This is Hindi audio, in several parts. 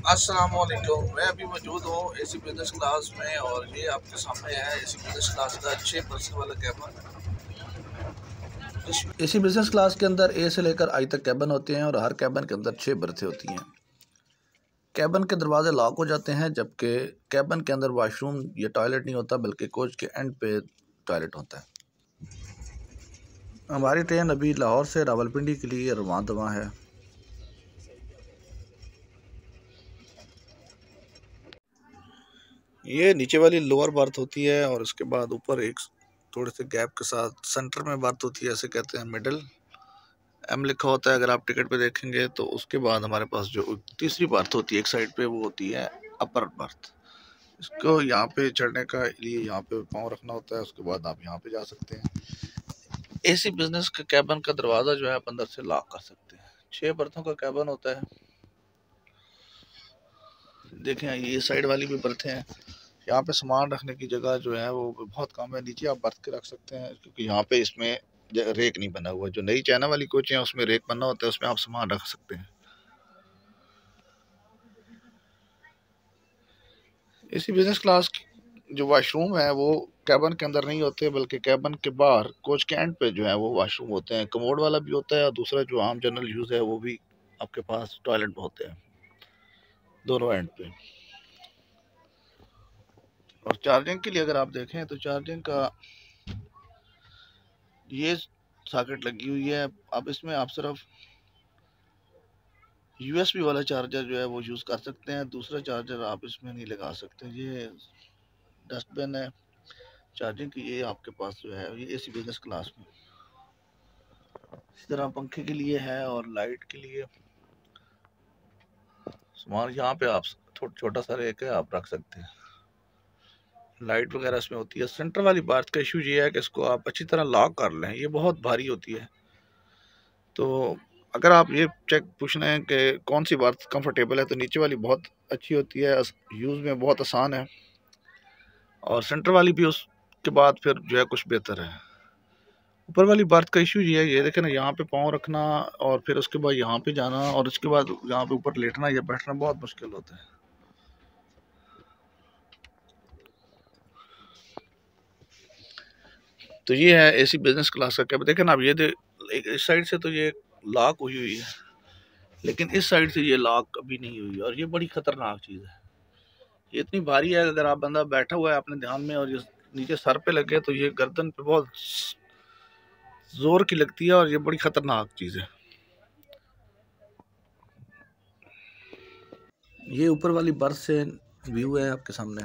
अस्सलामुअलैकुम। मैं अभी मौजूद हूँ एसी बिजनेस क्लास में और ये आपके सामने है एसी बिजनेस क्लास का 6 पर्सन वाला कैबन। एसी बिजनेस क्लास के अंदर ए से लेकर आई तक कैबन होते हैं और हर कैबन के अंदर 6 बर्थे होती हैं। कैबन के दरवाजे लॉक हो जाते हैं, जबकि कैबन के अंदर वाशरूम या टॉयलेट नहीं होता, बल्कि कोच के एंड पे टॉयलेट होता है। हमारी ट्रेन अभी लाहौर से रावलपिंडी के लिए रवाना है। ये नीचे वाली लोअर बर्थ होती है और उसके बाद ऊपर एक थोड़े से गैप के साथ सेंटर में बर्थ होती है, ऐसे कहते हैं मिडल। एम लिखा होता है अगर आप टिकट पे देखेंगे तो। उसके बाद हमारे पास जो तीसरी बर्थ होती है एक साइड पे, वो होती है अपर बर्थ। इसको यहाँ पे चढ़ने का लिए यहाँ पे पाँव रखना होता है, उसके बाद आप यहाँ पे जा सकते हैं। एसी बिजनेस के कैबिन का दरवाज़ा जो है आप अंदर से लॉक कर सकते हैं। 6 बर्थों का कैबिन होता है। देखें ये साइड वाली भी बर्थ हैं। यहाँ पे सामान रखने की जगह जो है वो बहुत कम है। नीचे आप बर्थ के रख सकते हैं, क्योंकि यहाँ पे इसमें रेक नहीं बना हुआ। जो नई चाइना वाली कोच है उसमें रेक बना होता है, उसमें आप सामान रख सकते हैं। इसी बिजनेस क्लास जो वाशरूम है वो कैबिन के अंदर नहीं होते, बल्कि कैबिन के बाहर कोच के एंड पे जो है वो वाशरूम होते हैं। कमोड वाला भी होता है और दूसरा जो आम जनरल यूज़ है वो भी आपके पास टॉयलेट होते हैं दोनों एंड पे। और चार्जिंग के लिए अगर आप देखें तो चार्जिंग का ये सॉकेट लगी हुई है। अब इसमें आप सिर्फ यूएसबी वाला चार्जर जो है वो यूज़ कर सकते हैं, दूसरा चार्जर आप इसमें नहीं लगा सकते। ये डस्टबिन है चार्जिंग की। ये आपके पास जो है ये एसी बिजनेस क्लास में इस तरह पंखे के लिए है और लाइट के लिए सामान यहाँ पे आप छोटा सा रेक है, आप रख सकते हैं। लाइट वगैरह इसमें होती है। सेंटर वाली बात का इशू ये है कि इसको आप अच्छी तरह लॉक कर लें, ये बहुत भारी होती है। तो अगर आप ये चेक पूछ रहे हैं कि कौन सी बात कंफर्टेबल है, तो नीचे वाली बहुत अच्छी होती है, यूज़ में बहुत आसान है। और सेंटर वाली भी उसके बाद फिर जो है कुछ बेहतर है। ऊपर वाली बर्थ का इशू ये है, ये देखें ना, यहाँ पे पाँव रखना और फिर उसके बाद यहाँ पे जाना और उसके बाद यहाँ पे ऊपर लेटना या बैठना बहुत मुश्किल होता है। तो ये है एसी बिजनेस क्लास का कैब। देखें ना आप, ये इस साइड से तो ये लॉक हुई हुई है, लेकिन इस साइड से ये लॉक अभी नहीं हुई, और ये बड़ी खतरनाक चीज़ है। ये इतनी भारी है, अगर आप बंदा बैठा हुआ है अपने ध्यान में और ये नीचे सर पे लगे तो ये गर्दन पे बहुत जोर की लगती है, और ये बड़ी खतरनाक चीज़ है। ये ऊपर वाली बर्थ से व्यू है आपके सामने।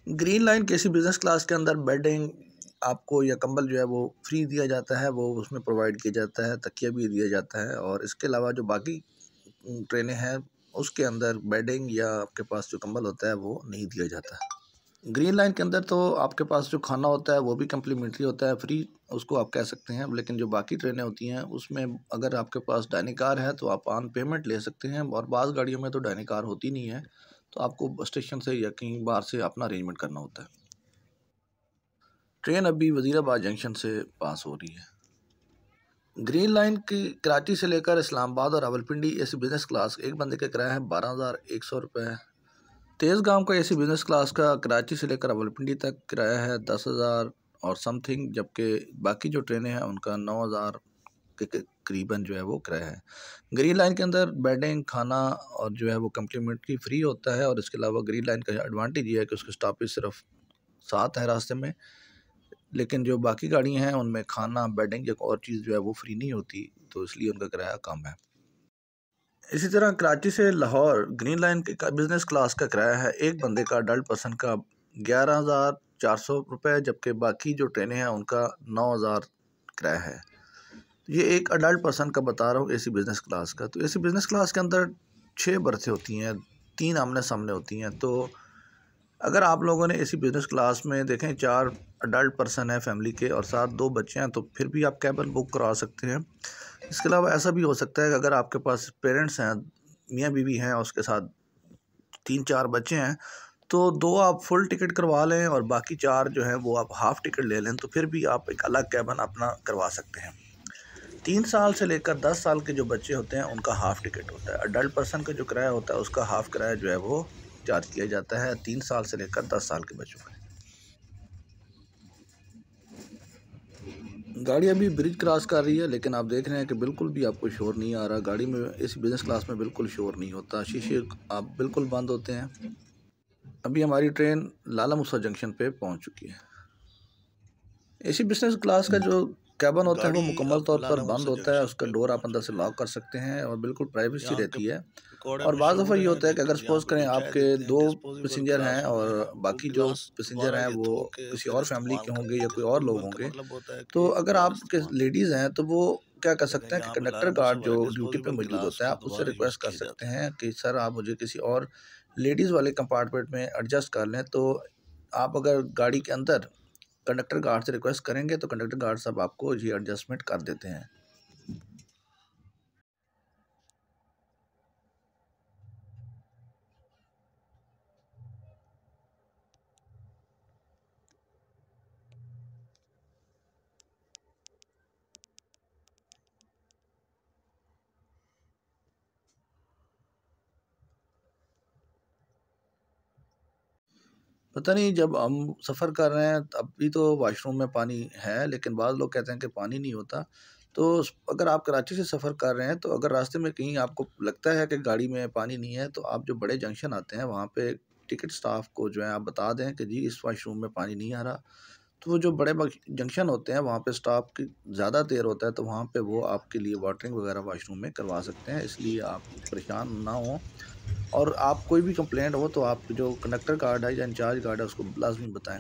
ग्रीन लाइन किसी बिजनेस क्लास के अंदर बेडिंग आपको या कंबल जो है वो फ्री दिया जाता है, वो उसमें प्रोवाइड किया जाता है, तकिया भी दिया जाता है। और इसके अलावा जो बाकी ट्रेनें हैं उसके अंदर बेडिंग या आपके पास जो कंबल होता है वो नहीं दिया जाता। ग्रीन लाइन के अंदर तो आपके पास जो खाना होता है वो भी कम्प्लीमेंट्री होता है, फ्री उसको आप कह सकते हैं। लेकिन जो बाकी ट्रेनें होती हैं उसमें अगर आपके पास डाइनिंग कार है तो आप ऑन पेमेंट ले सकते हैं, और बाज़ गाड़ियों में तो डाइनिंग कार होती नहीं है, तो आपको स्टेशन से या कहीं बाहर से अपना अरेंजमेंट करना होता है। ट्रेन अभी वज़ीराबाद जंक्शन से पास हो रही है। ग्रीन लाइन की कराची से लेकर इस्लामाबाद और रावलपिंडी एसी बिज़नेस क्लास एक बंदे का किराया है 12,100 रुपये। तेज़ गाँव का एसी बिज़नेस क्लास का कराची से लेकर रावलपिंडी तक किराया है 10,000 और समथिंग, जबकि बाकी जो ट्रेनें हैं उनका 9,000 के करीबन जो है वो किराया है। ग्रीन लाइन के अंदर बेडिंग, खाना और जो है वो कम्प्लीमेंट्री फ्री होता है। और इसके अलावा ग्रीन लाइन का एडवांटेज ये है कि उसके स्टॉपेज सिर्फ 7 है रास्ते में, लेकिन जो बाकी गाड़ियाँ हैं उनमें खाना, बेडिंग या और चीज़ जो है वो फ्री नहीं होती, तो इसलिए उनका किराया कम है। इसी तरह कराची से लाहौर ग्रीन लाइन का बिज़नेस क्लास का किराया है एक बंदे का अडल्ट पर्सन का 11,400 रुपये, जबकि बाकी जो ट्रेनें हैं उनका 9,000 किराया है। ये एक अडल्ट पर्सन का बता रहा हूँ एसी बिज़नेस क्लास का। तो एसी बिज़नेस क्लास के अंदर 6 बर्थें होती हैं, 3 आमने सामने होती हैं। तो अगर आप लोगों ने एसी बिज़नेस क्लास में देखें 4 अडल्ट पर्सन है फैमिली के और साथ 2 बच्चे हैं, तो फिर भी आप कैबिन बुक करा सकते हैं। इसके अलावा ऐसा भी हो सकता है कि अगर आपके पास पेरेंट्स हैं, मियाँ बीवी हैं और उसके साथ 3-4 बच्चे हैं, तो 2 आप फुल टिकट करवा लें और बाकी 4 जो हैं वो आप हाफ़ टिकट ले लें, तो फिर भी आप एक अलग कैबिन अपना करवा सकते हैं। 3 साल से लेकर 10 साल के जो बच्चे होते हैं उनका हाफ़ टिकट होता है। अडल्ट पर्सन का जो किराया होता है उसका हाफ़ किराया जो है वो चार्ज किया जाता है 3 साल से लेकर 10 साल के बच्चों का। गाड़ी अभी ब्रिज क्रॉस कर रही है, लेकिन आप देख रहे हैं कि बिल्कुल भी आपको शोर नहीं आ रहा। गाड़ी में इस बिज़नेस क्लास में बिल्कुल शोर नहीं होता, शीशे आप बिल्कुल बंद होते हैं। अभी हमारी ट्रेन लाला मूसा जंक्शन पे पहुंच चुकी है। एसी बिज़नेस क्लास का जो कैबिन होता है वो गाड़ी मुकम्मल अब तौर पर लाला बंद मूसा होता है, जंक्शन उसका पे डोर आप पहुंच अंदर से चुकी है। लॉक कर सकते हैं और बिल्कुल प्राइवेसी यहाँ के रहती है। पकौड़े और बाज़ दफ़ा मशहूर ये हैं, होता है कि अगर लेकिन यहाँ सपोज़ पे करें जो चाय आपके देते हैं 2 डिस्पोजेबल पैसेंजर ग्लास हैं होते हैं, और वो बाकी जो गिलास पैसेंजर दोबारा हैं ये वो धो के किसी फिर और फैमिली इस्तेमाल के होंगे करते या हैं। कोई और लोग डिस्पोजेबल का होंगे, मतलब होता है तो कि अगर बार आपके इस्तेमाल करना। लेडीज़ हैं तो वो क्या कर सकते लेकिन हैं कि यहाँ पे कंडक्टर लाला मूसा गार्ड जो वाले ड्यूटी पे डिस्पोजेबल मौजूद गिलास होता है, को आप उससे दोबारा यूज़ रिक्वेस्ट कर किए सकते जाते हैं। हैं कि सर आप मुझे किसी और लेडीज़ वाले कंपार्टमेंट में एडजस्ट कर लें। तो आप अगर गाड़ी के अंदर कंडक्टर गार्ड से रिक्वेस्ट करेंगे तो कंडक्टर गार्ड साहब आपको ये एडजस्टमेंट कर देते हैं। पता नहीं, जब हम सफ़र कर रहे हैं तब भी तो वॉशरूम में पानी है, लेकिन बाद लोग कहते हैं कि पानी नहीं होता। तो अगर आप कराची से सफ़र कर रहे हैं तो अगर रास्ते में कहीं आपको लगता है कि गाड़ी में पानी नहीं है, तो आप जो बड़े जंक्शन आते हैं वहाँ पे टिकट स्टाफ को जो है आप बता दें कि जी इस वॉशरूम में पानी नहीं आ रहा। तो वो जो बड़े जंक्शन होते हैं वहाँ पे स्टाफ की ज़्यादा देर होता है, तो वहाँ पे वो आपके लिए वाटरिंग वगैरह वॉशरूम में करवा सकते हैं, इसलिए आप परेशान ना हों। और आप कोई भी कंप्लेंट हो तो आप जो कंडक्टर गार्ड है या इंचार्ज गार्ड है उसको लाज़मी बताएँ।